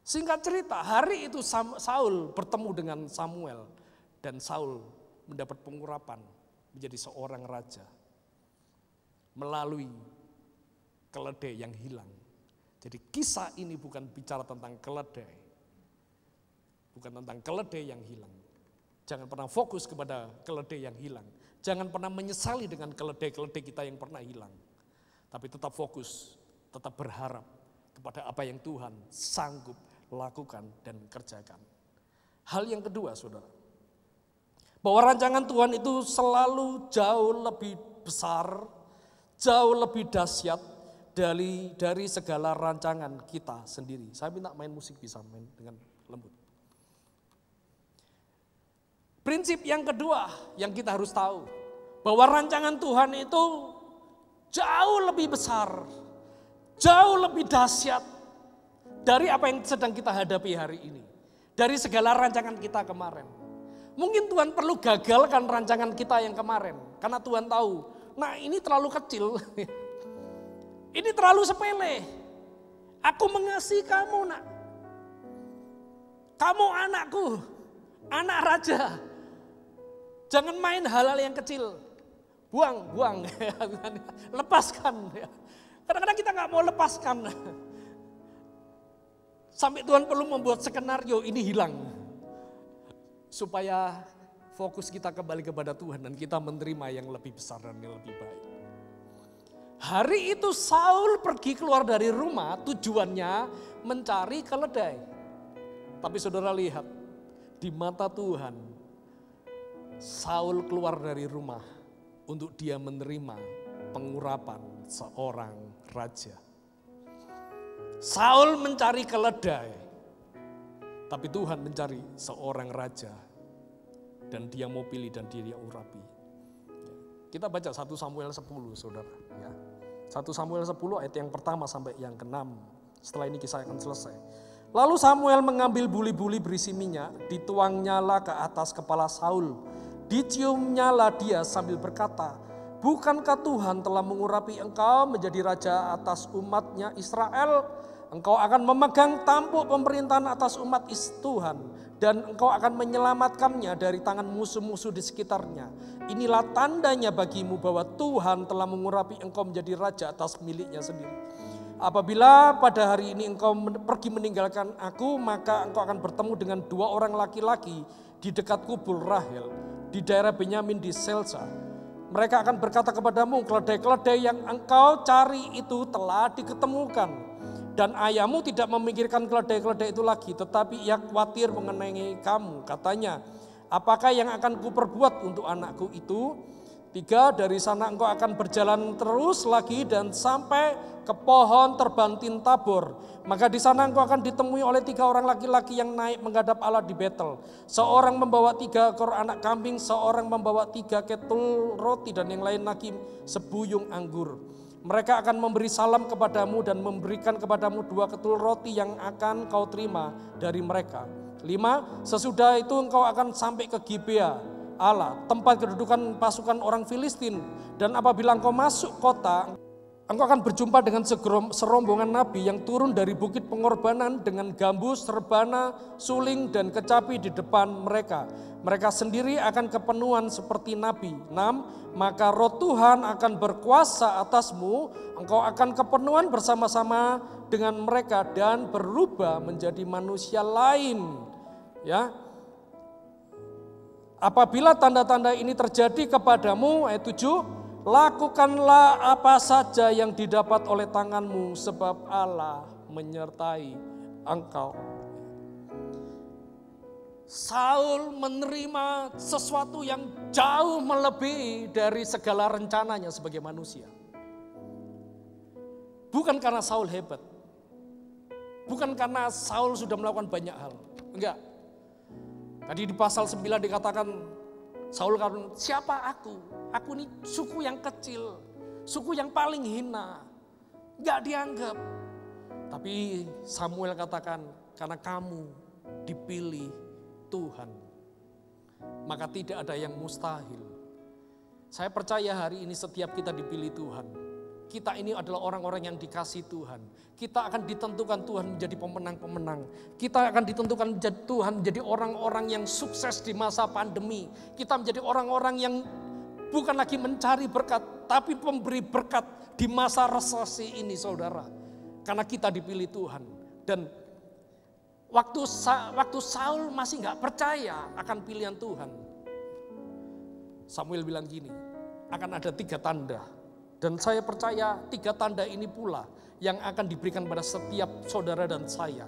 Singkat cerita, hari itu Saul bertemu dengan Samuel. Dan Saul mendapat pengurapan menjadi seorang raja. Melalui keledai yang hilang. Jadi kisah ini bukan bicara tentang keledai. Bukan tentang keledai yang hilang. Jangan pernah fokus kepada keledai yang hilang. Jangan pernah menyesali dengan keledai-keledai kita yang pernah hilang. Tapi tetap fokus, tetap berharap kepada apa yang Tuhan sanggup lakukan dan kerjakan. Hal yang kedua, saudara. Bahwa rancangan Tuhan itu selalu jauh lebih besar, jauh lebih dahsyat dari segala rancangan kita sendiri. Saya minta main musik bisa main dengan lembut. Prinsip yang kedua yang kita harus tahu, bahwa rancangan Tuhan itu jauh lebih besar, jauh lebih dahsyat dari apa yang sedang kita hadapi hari ini. Dari segala rancangan kita kemarin. Mungkin Tuhan perlu gagalkan rancangan kita yang kemarin. Karena Tuhan tahu, nah ini terlalu kecil. Ini terlalu sepele. Aku mengasihi kamu, nak. Kamu anakku, anak raja. Jangan main hal-hal yang kecil. Buang. Lepaskan. Kadang-kadang kita gak mau lepaskan. Sampai Tuhan perlu membuat skenario ini hilang. Supaya fokus kita kembali kepada Tuhan dan kita menerima yang lebih besar dan yang lebih baik. Hari itu Saul pergi keluar dari rumah, tujuannya mencari keledai. Tapi saudara lihat, di mata Tuhan, Saul keluar dari rumah untuk dia menerima pengurapan seorang raja. Saul mencari keledai, tapi Tuhan mencari seorang raja. Dan dia mau pilih dan dia urapi. Kita baca 1 Samuel 10, saudara. Ya. 1 Samuel 10 ayat yang pertama sampai yang ke-6. Setelah ini kisah akan selesai. Lalu Samuel mengambil buli-buli berisi minyak, dituangnyalah ke atas kepala Saul. Diciumnyalah dia sambil berkata, bukankah Tuhan telah mengurapi engkau menjadi raja atas umatnya Israel? Engkau akan memegang tampuk pemerintahan atas umat Tuhan. Dan engkau akan menyelamatkannya dari tangan musuh-musuh di sekitarnya. Inilah tandanya bagimu bahwa Tuhan telah mengurapi engkau menjadi raja atas miliknya sendiri. Apabila pada hari ini engkau pergi meninggalkan aku, maka engkau akan bertemu dengan 2 orang laki-laki di dekat kubur Rahel, di daerah Benyamin di Selsa. Mereka akan berkata kepadamu, keledai-keledai yang engkau cari itu telah diketemukan. Dan ayahmu tidak memikirkan keledai-keledai itu lagi, tetapi ia khawatir mengenai kamu. Katanya, apakah yang akan kuperbuat untuk anakku itu? 3, dari sana engkau akan berjalan terus lagi dan sampai ke pohon terbantin Tabor. Maka di sana engkau akan ditemui oleh 3 orang laki-laki yang naik menghadap Allah di Betel. Seorang membawa 3 ekor anak kambing, seorang membawa 3 ketul roti, dan yang lain lagi sebuyung anggur. Mereka akan memberi salam kepadamu dan memberikan kepadamu 2 ketul roti yang akan kau terima dari mereka. 5, sesudah itu engkau akan sampai ke Gibea Allah, tempat kedudukan pasukan orang Filistin. Dan apabila engkau masuk kota, engkau akan berjumpa dengan serombongan nabi yang turun dari bukit pengorbanan dengan gambus, rebana, suling, dan kecapi di depan mereka. Mereka sendiri akan kepenuhan seperti nabi. 6, maka roh Tuhan akan berkuasa atasmu, engkau akan kepenuhan bersama-sama dengan mereka dan berubah menjadi manusia lain. Ya. Apabila tanda-tanda ini terjadi kepadamu, ayat 7, lakukanlah apa saja yang didapat oleh tanganmu, sebab Allah menyertai engkau. Saul menerima sesuatu yang jauh melebihi dari segala rencananya sebagai manusia. Bukan karena Saul hebat. Bukan karena Saul sudah melakukan banyak hal. Enggak. Tadi di pasal 9 dikatakan, Saul kan, siapa aku? Aku ini suku yang kecil, suku yang paling hina, gak dianggap. Tapi Samuel katakan, karena kamu dipilih Tuhan, maka tidak ada yang mustahil. Saya percaya hari ini setiap kita dipilih Tuhan. Kita ini adalah orang-orang yang dikasih Tuhan. Kita akan ditentukan Tuhan menjadi pemenang-pemenang. Kita akan ditentukan Tuhan menjadi orang-orang yang sukses di masa pandemi. Kita menjadi orang-orang yang bukan lagi mencari berkat, tapi pemberi berkat di masa resesi ini, saudara. Karena kita dipilih Tuhan. Dan waktu Saul masih gak percaya akan pilihan Tuhan, Samuel bilang gini, akan ada 3 tanda. Dan saya percaya 3 tanda ini pula yang akan diberikan pada setiap saudara dan saya.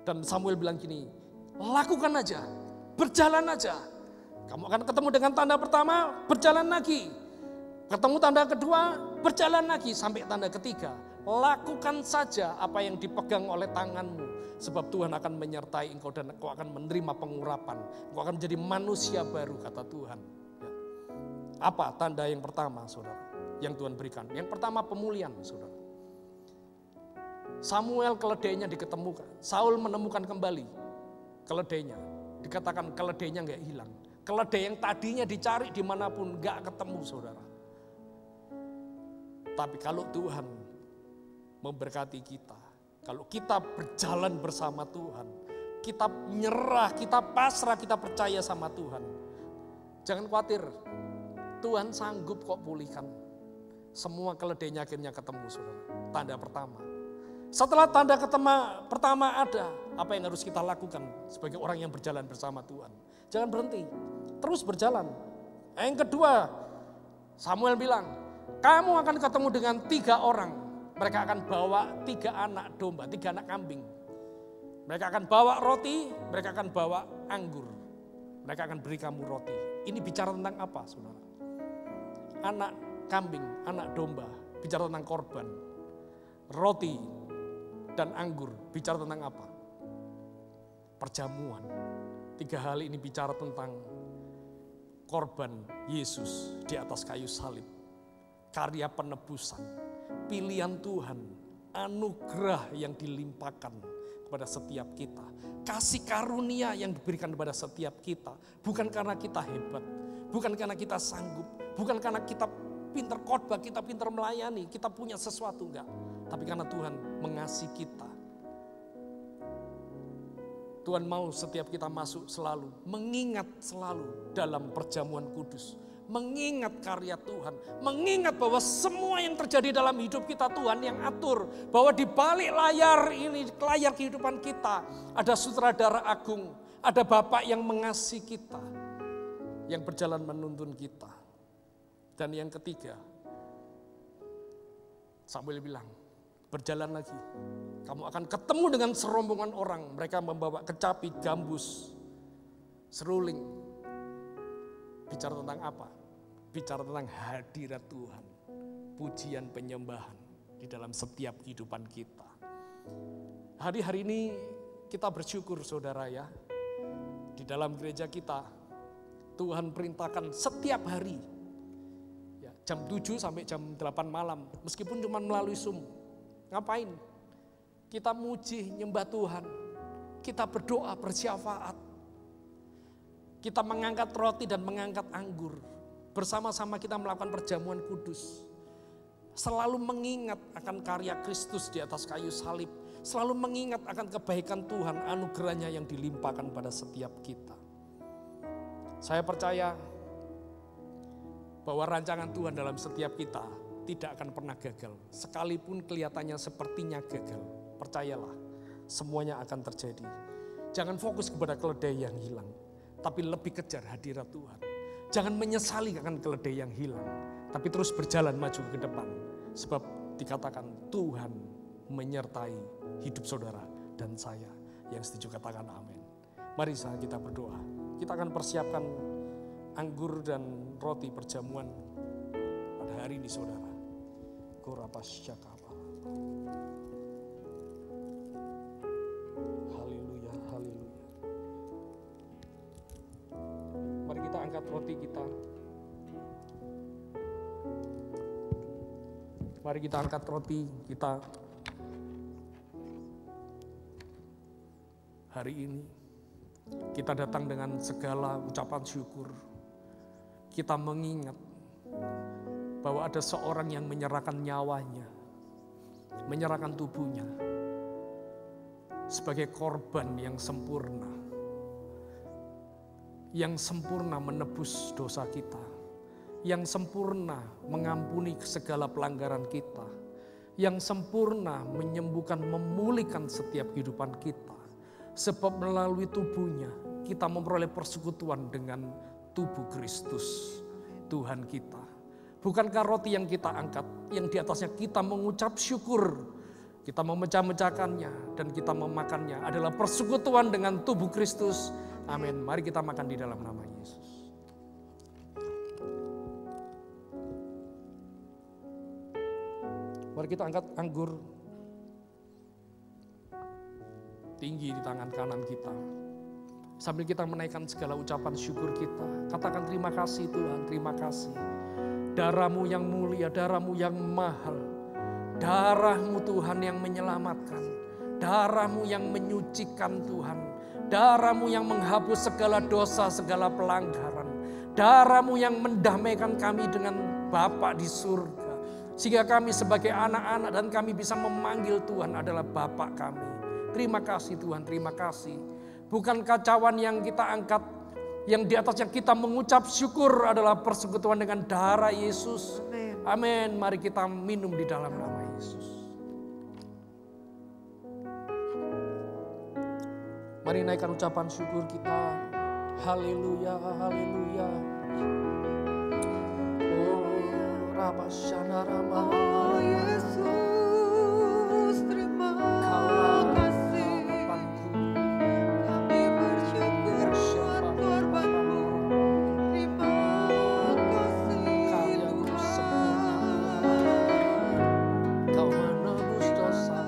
Dan Samuel bilang gini, lakukan aja, berjalan aja. Kamu akan ketemu dengan tanda pertama, berjalan lagi. Ketemu tanda kedua, berjalan lagi. Sampai tanda ketiga, lakukan saja apa yang dipegang oleh tanganmu. Sebab Tuhan akan menyertai engkau dan engkau akan menerima pengurapan. Engkau akan menjadi manusia baru, kata Tuhan. Ya. Apa tanda yang pertama, saudara? Yang Tuhan berikan. Yang pertama pemulihan, saudara. Samuel keledainya diketemukan. Saul menemukan kembali keledainya. Dikatakan keledainya gak hilang. Keledai yang tadinya dicari dimanapun gak ketemu, saudara. Tapi kalau Tuhan memberkati kita, kalau kita berjalan bersama Tuhan, kita nyerah, kita pasrah, kita percaya sama Tuhan. Jangan khawatir, Tuhan sanggup kok pulihkan. Semua keledainya akhirnya ketemu, saudara. Tanda pertama. Setelah tanda pertama ada, apa yang harus kita lakukan sebagai orang yang berjalan bersama Tuhan? Jangan berhenti, terus berjalan. Yang kedua, Samuel bilang, kamu akan ketemu dengan 3 orang. Mereka akan bawa 3 anak domba, 3 anak kambing. Mereka akan bawa roti, mereka akan bawa anggur. Mereka akan beri kamu roti. Ini bicara tentang apa, saudara? Anak kambing, anak domba, bicara tentang korban. Roti dan anggur, bicara tentang apa? Perjamuan. 3 hal ini bicara tentang korban Yesus di atas kayu salib. Karya penebusan, pilihan Tuhan, anugerah yang dilimpahkan kepada setiap kita. Kasih karunia yang diberikan kepada setiap kita. Bukan karena kita hebat, bukan karena kita sanggup, bukan karena kita pintar khotbah, kita pintar melayani, kita punya sesuatu, enggak. Tapi karena Tuhan mengasihi kita. Tuhan mau setiap kita masuk selalu, mengingat selalu dalam perjamuan kudus. Mengingat karya Tuhan, mengingat bahwa semua yang terjadi dalam hidup kita Tuhan yang atur. Bahwa di balik layar ini, layar kehidupan kita, ada sutradara agung, ada Bapak yang mengasihi kita, yang berjalan menuntun kita. Dan yang ketiga, Samuel bilang, berjalan lagi. Kamu akan ketemu dengan serombongan orang. Mereka membawa kecapi, gambus, seruling. Bicara tentang apa? Bicara tentang hadirat Tuhan. Pujian penyembahan di dalam setiap kehidupan kita. Hari-hari ini kita bersyukur, saudara ya. Di dalam gereja kita, Tuhan perintahkan setiap hari. Ya, jam 7 sampai jam 8 malam. Meskipun cuma melalui Zoom. Ngapain? Kita muji, nyembah Tuhan. Kita berdoa, bersyafaat. Kita mengangkat roti dan mengangkat anggur. Bersama-sama kita melakukan perjamuan kudus. Selalu mengingat akan karya Kristus di atas kayu salib. Selalu mengingat akan kebaikan Tuhan, anugerahnya yang dilimpahkan pada setiap kita. Saya percaya bahwa rancangan Tuhan dalam setiap kita tidak akan pernah gagal. Sekalipun kelihatannya sepertinya gagal, percayalah semuanya akan terjadi. Jangan fokus kepada keledai yang hilang, tapi lebih kejar hadirat Tuhan. Jangan menyesali akan keledai yang hilang, tapi terus berjalan maju ke depan. Sebab dikatakan Tuhan menyertai hidup saudara dan saya. Yang setuju katakan amin. Mari saat kita berdoa. Kita akan persiapkan anggur dan roti perjamuan pada hari ini, saudara. Korapasyakapa. Haleluya, haleluya. Mari kita angkat roti kita. Mari kita angkat roti kita Hari ini kita datang dengan segala ucapan syukur. Kita mengingat bahwa ada seorang yang menyerahkan nyawanya, menyerahkan tubuhnya sebagai korban yang sempurna menebus dosa kita, yang sempurna mengampuni segala pelanggaran kita, yang sempurna menyembuhkan, memulihkan setiap kehidupan kita. Sebab melalui tubuhnya kita memperoleh persekutuan dengan tubuh Kristus, Tuhan kita. Bukankah roti yang kita angkat, yang di atasnya kita mengucap syukur, kita memecah-mecahkannya dan kita memakannya adalah persekutuan dengan tubuh Kristus. Amin. Mari kita makan di dalam nama Yesus. Mari kita angkat anggur tinggi di tangan kanan kita. Sambil kita menaikkan segala ucapan syukur kita. Katakan terima kasih Tuhan, terima kasih. Darah-Mu yang mulia, darah-Mu yang mahal. Darah-Mu Tuhan yang menyelamatkan. Darah-Mu yang menyucikan Tuhan. Darah-Mu yang menghapus segala dosa, segala pelanggaran. Darah-Mu yang mendamaikan kami dengan Bapa di surga. Sehingga kami sebagai anak-anak dan kami bisa memanggil Tuhan adalah Bapa kami. Terima kasih Tuhan, terima kasih. Bukan kacauan yang kita angkat, yang di atasnya kita mengucap syukur adalah persekutuan dengan darah Yesus. Amin. Mari kita minum di dalam nama Yesus. Mari naikkan ucapan syukur kita. Haleluya, haleluya. Oh, Rabbashana Rama. Oh Yesus, terima kasih. Kami bersyukur buat korban-Mu. Terima kasih Tuhan. Kau menebus dosa.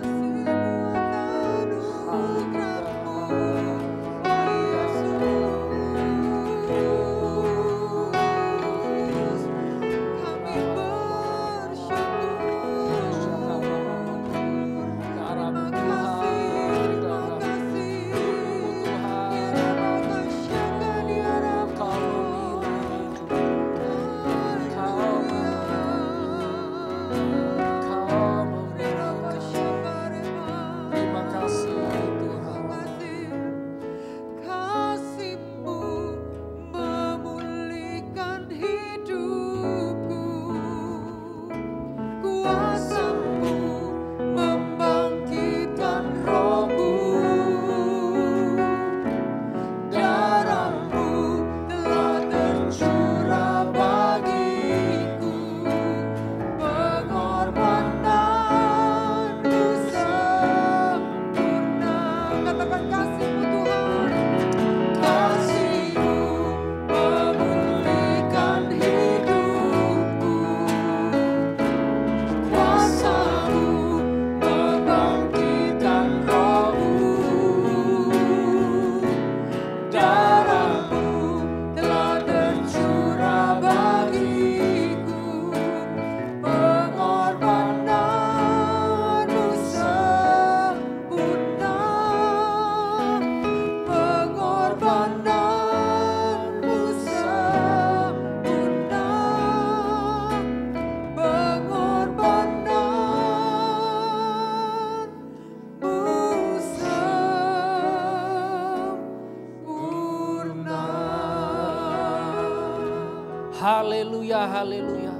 Haleluya, haleluya.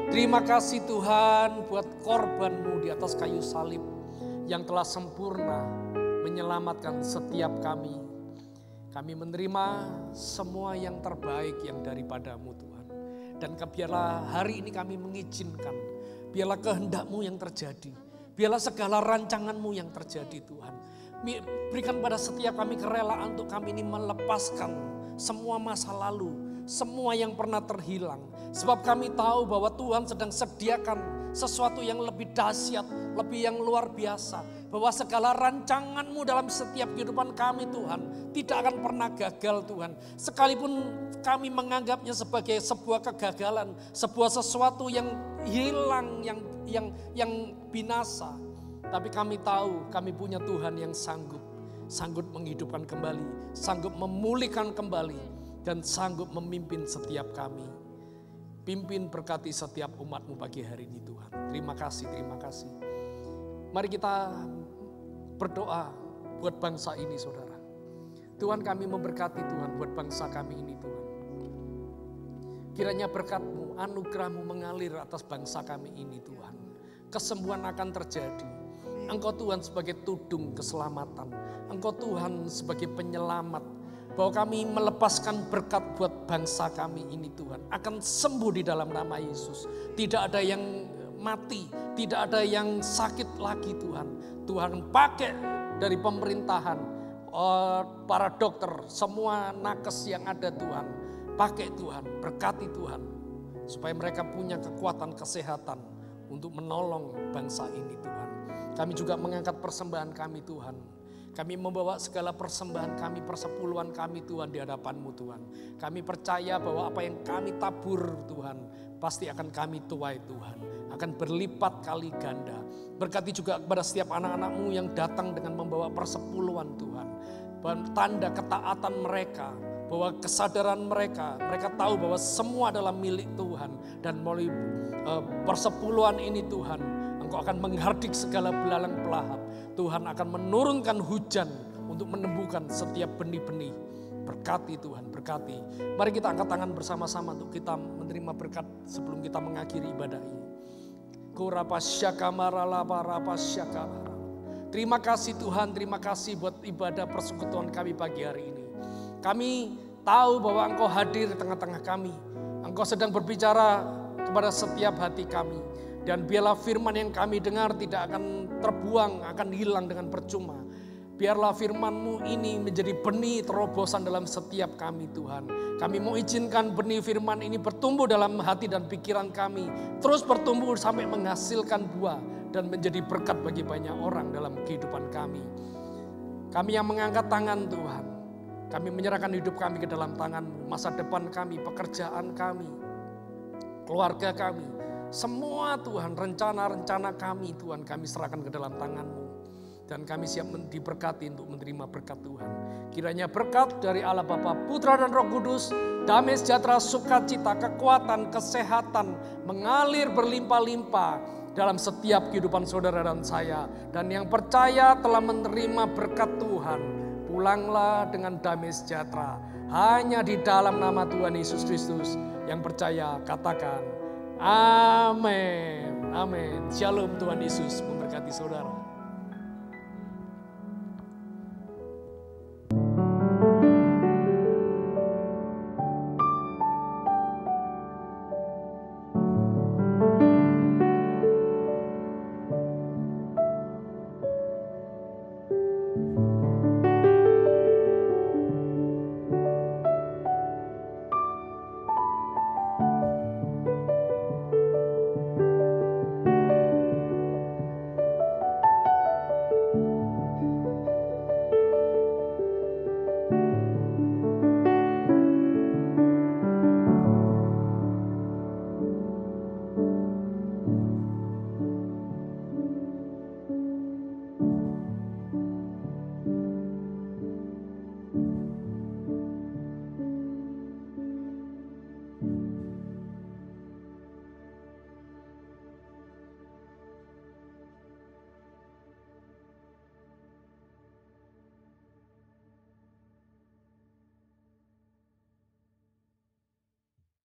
Terima kasih Tuhan buat korban-Mu di atas kayu salib yang telah sempurna menyelamatkan setiap kami. Kami menerima semua yang terbaik yang daripada-Mu Tuhan. Dan biarlah hari ini kami mengizinkan, biarlah kehendak-Mu yang terjadi. Biarlah segala rancangan-Mu yang terjadi Tuhan. Berikan pada setiap kami kerelaan untuk kami ini melepaskan semua masa lalu, semua yang pernah terhilang. Sebab kami tahu bahwa Tuhan sedang sediakan sesuatu yang lebih dahsyat, lebih yang luar biasa. Bahwa segala rancangan-Mu dalam setiap kehidupan kami Tuhan tidak akan pernah gagal Tuhan. Sekalipun kami menganggapnya sebagai sebuah kegagalan, sebuah sesuatu yang hilang, yang binasa. Tapi kami tahu kami punya Tuhan yang sanggup. sanggup menghidupkan kembali, sanggup memulihkan kembali, dan sanggup memimpin setiap kami. Pimpin berkati setiap umat-Mu pagi hari ini Tuhan. Terima kasih, terima kasih. Mari kita berdoa buat bangsa ini saudara. Tuhan, kami memberkati Tuhan buat bangsa kami ini Tuhan. Kiranya berkat-Mu, anugerah-Mu mengalir atas bangsa kami ini Tuhan. Kesembuhan akan terjadi. Engkau Tuhan sebagai tudung keselamatan. Engkau Tuhan sebagai penyelamat. Bahwa kami melepaskan berkat buat bangsa kami ini Tuhan. Akan sembuh di dalam nama Yesus. Tidak ada yang mati, tidak ada yang sakit lagi Tuhan. Tuhan pakai dari pemerintahan, para dokter, semua nakes yang ada Tuhan. Pakai Tuhan, berkati Tuhan. Supaya mereka punya kekuatan kesehatan untuk menolong bangsa ini Tuhan. Kami juga mengangkat persembahan kami Tuhan. Kami membawa segala persembahan kami, persepuluhan kami Tuhan di hadapan-Mu Tuhan. Kami percaya bahwa apa yang kami tabur Tuhan, pasti akan kami tuai Tuhan. Akan berlipat kali ganda. Berkati juga kepada setiap anak-anak-Mu yang datang dengan membawa persepuluhan Tuhan. Tanda ketaatan mereka, bahwa kesadaran mereka tahu bahwa semua adalah milik Tuhan. Dan melalui persepuluhan ini Tuhan, Engkau akan menghardik segala belalang pelahap. Tuhan akan menurunkan hujan untuk menumbuhkan setiap benih-benih. Berkati Tuhan, berkati. Mari kita angkat tangan bersama-sama untuk kita menerima berkat sebelum kita mengakhiri ibadah ini. Terima kasih Tuhan, terima kasih buat ibadah persekutuan kami pagi hari ini. Kami tahu bahwa Engkau hadir di tengah-tengah kami. Engkau sedang berbicara kepada setiap hati kami. Dan biarlah firman yang kami dengar tidak akan terbuang, akan hilang dengan percuma. Biarlah firman-Mu ini menjadi benih terobosan dalam setiap kami Tuhan. Kami mau izinkan benih firman ini bertumbuh dalam hati dan pikiran kami. Terus bertumbuh sampai menghasilkan buah dan menjadi berkat bagi banyak orang dalam kehidupan kami. Kami yang mengangkat tangan Tuhan. Kami menyerahkan hidup kami ke dalam tangan-Mu. Masa depan kami, pekerjaan kami, keluarga kami. Semua Tuhan, rencana-rencana kami Tuhan, kami serahkan ke dalam tangan-Mu. Dan kami siap diberkati untuk menerima berkat Tuhan. Kiranya berkat dari Allah Bapa, Putra dan Roh Kudus, damai sejahtera, sukacita, kekuatan, kesehatan, mengalir berlimpah-limpah dalam setiap kehidupan saudara dan saya. Dan yang percaya telah menerima berkat Tuhan, pulanglah dengan damai sejahtera. Hanya di dalam nama Tuhan Yesus Kristus. Yang percaya katakan, amin. Amin. Shalom, Tuhan Yesus memberkati saudara.